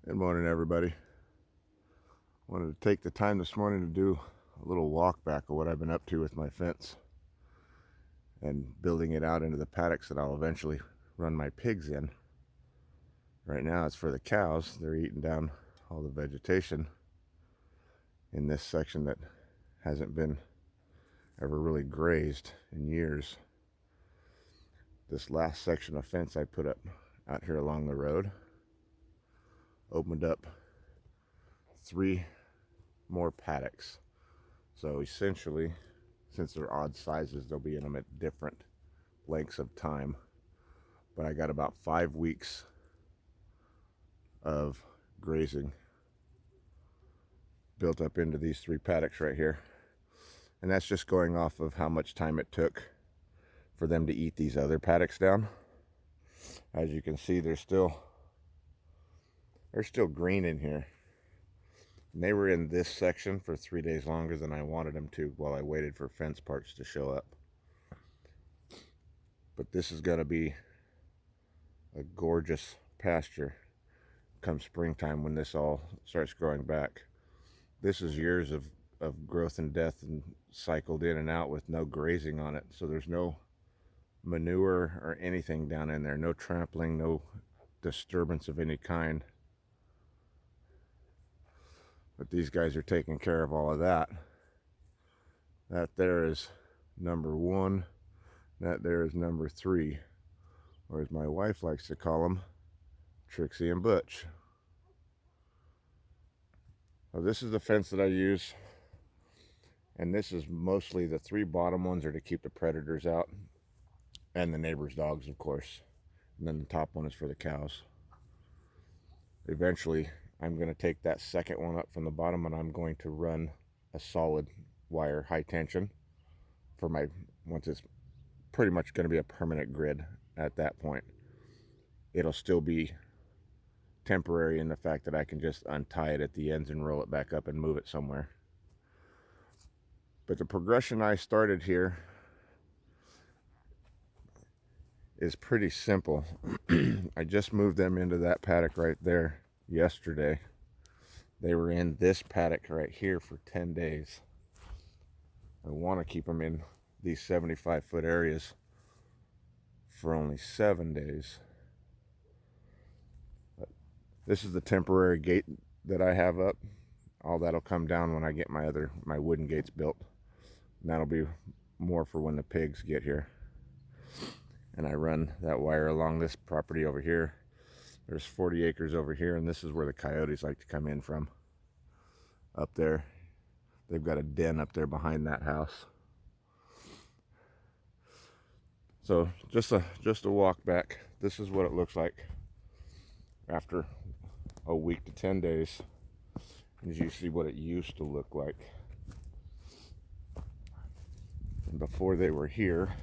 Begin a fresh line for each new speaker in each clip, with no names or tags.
Good morning, everybody. Wanted to take the time this morning to do a little walk back of what I've been up to with my fence and building it out into the paddocks that I'll eventually run my pigs in. Right now it's for the cows. They're eating down all the vegetation in this section that hasn't been ever really grazed in years. This last section of fence I put up out here along the road opened up 3 more paddocks. So essentially, since they're odd sizes, they'll be in them at different lengths of time. But I got about 5 weeks of grazing built up into these 3 paddocks right here. And that's just going off of how much time it took for them to eat these other paddocks down. As you can see, they're still green in here. And they were in this section for 3 days longer than I wanted them to while I waited for fence parts to show up. But this is going to be a gorgeous pasture come springtime when this all starts growing back. This is years of growth and death and cycled in and out with no grazing on it. So there's no manure or anything down in there. No trampling, no disturbance of any kind. But these guys are taking care of all of that. That there is number 1. That there is number 3. Or as my wife likes to call them, Trixie and Butch. So this is the fence that I use. And this is mostly the 3 bottom ones are to keep the predators out. And the neighbor's dogs, of course. And then the top one is for the cows. Eventually, I'm going to take that second one up from the bottom and I'm going to run a solid wire high tension for my, once it's pretty much going to be a permanent grid at that point. It'll still be temporary in the fact that I can just untie it at the ends and roll it back up and move it somewhere. But the progression I started here is pretty simple. I just moved them into that paddock right there yesterday. They were in this paddock right here for 10 days. I want to keep them in these 75-foot areas for only 7 days. But this is the temporary gate that I have up. All that'll come down when I get my wooden gates built. And that'll be more for when the pigs get here. And I run that wire along this property over here. There's 40 acres over here, and this is where the coyotes like to come in from. Up there. They've got a den up there behind that house. So just a walk back. This is what it looks like after a week to 10 days. As you see what it used to look like. And before they were here,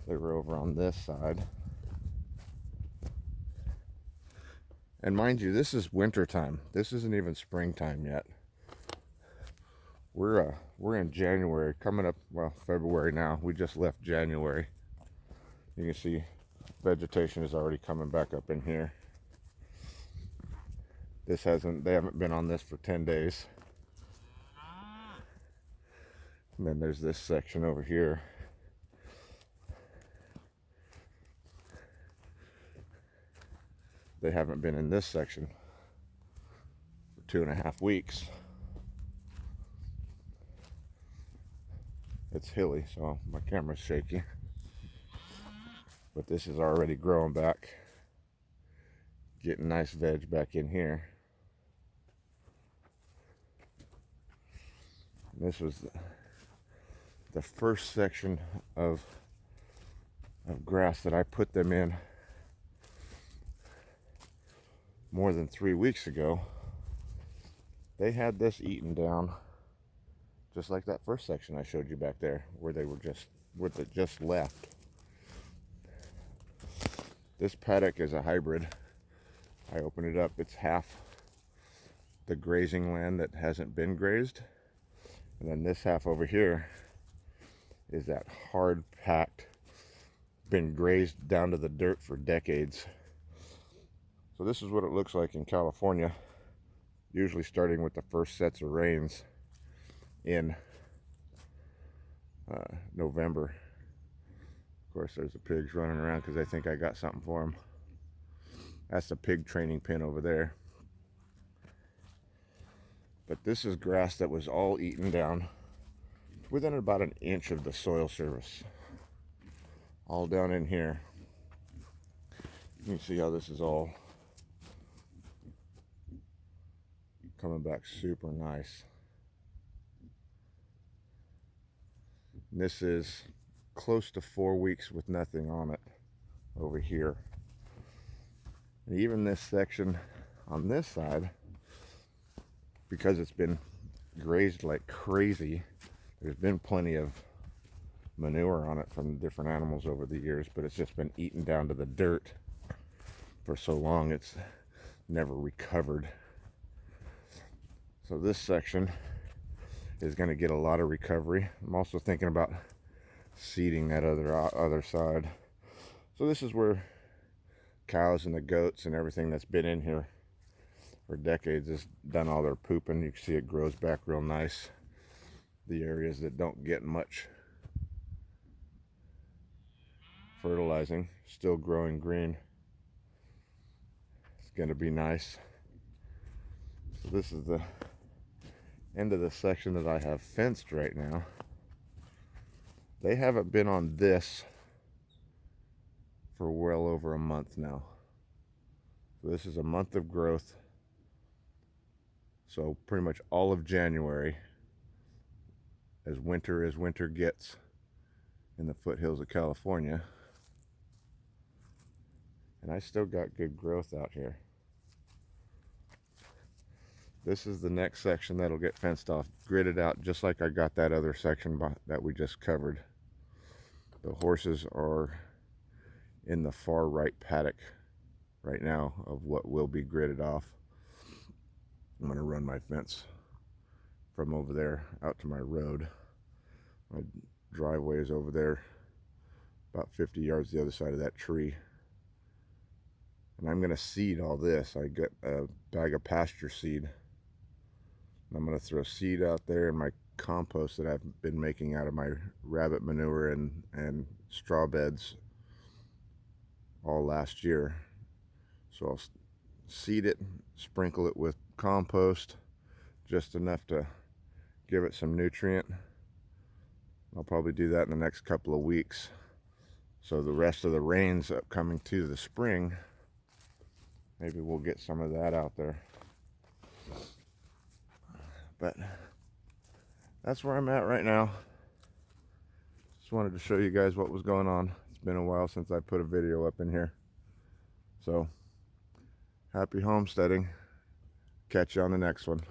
they were over on this side. And mind you, this is winter time. This isn't even springtime yet. We're in January, coming up, well, February now. We just left January. You can see vegetation is already coming back up in here. They haven't been on this for 10 days. And then there's this section over here. They haven't been in this section for 2.5 weeks. It's hilly, so my camera's shaky. But this is already growing back. Getting nice veg back in here. And this was the first section of grass that I put them in more than 3 weeks ago. They had this eaten down just like that first section I showed you back there where they just left. This paddock is a hybrid. I open it up, it's half the grazing land that hasn't been grazed, and then this half over here is that hard packed, been grazed down to the dirt for decades. So this is what it looks like in California, usually starting with the first sets of rains in November. Of course, there's the pigs running around because I think I got something for them. That's the pig training pen over there. But this is grass that was all eaten down within about an inch of the soil surface. All down in here. You can see how this is all coming back super nice. And this is close to 4 weeks with nothing on it over here. And even this section on this side, because it's been grazed like crazy, there's been plenty of manure on it from different animals over the years, but it's just been eaten down to the dirt for so long it's never recovered. So this section is going to get a lot of recovery. I'm also thinking about seeding that other side. So this is where cows and the goats and everything that's been in here for decades has done all their pooping. You can see it grows back real nice. The areas that don't get much fertilizing, still growing green. It's going to be nice. So this is the end of the section that I have fenced right now. They haven't been on this for well over a month now. So this is a month of growth. So pretty much all of January, as winter gets in the foothills of California. And I still got good growth out here. This is the next section that'll get fenced off, gridded out just like I got that other section that we just covered. The horses are in the far right paddock right now of what will be gridded off. I'm going to run my fence from over there out to my road. My driveway is over there, about 50 yards the other side of that tree. And I'm going to seed all this. I got a bag of pasture seed. I'm going to throw seed out there in my compost that I've been making out of my rabbit manure and straw beds all last year. So I'll seed it, sprinkle it with compost, just enough to give it some nutrient. I'll probably do that in the next couple of weeks. So the rest of the rains upcoming to the spring, maybe we'll get some of that out there. But that's where I'm at right now. Just wanted to show you guys what was going on. It's been a while since I put a video up in here. So, happy homesteading. Catch you on the next one.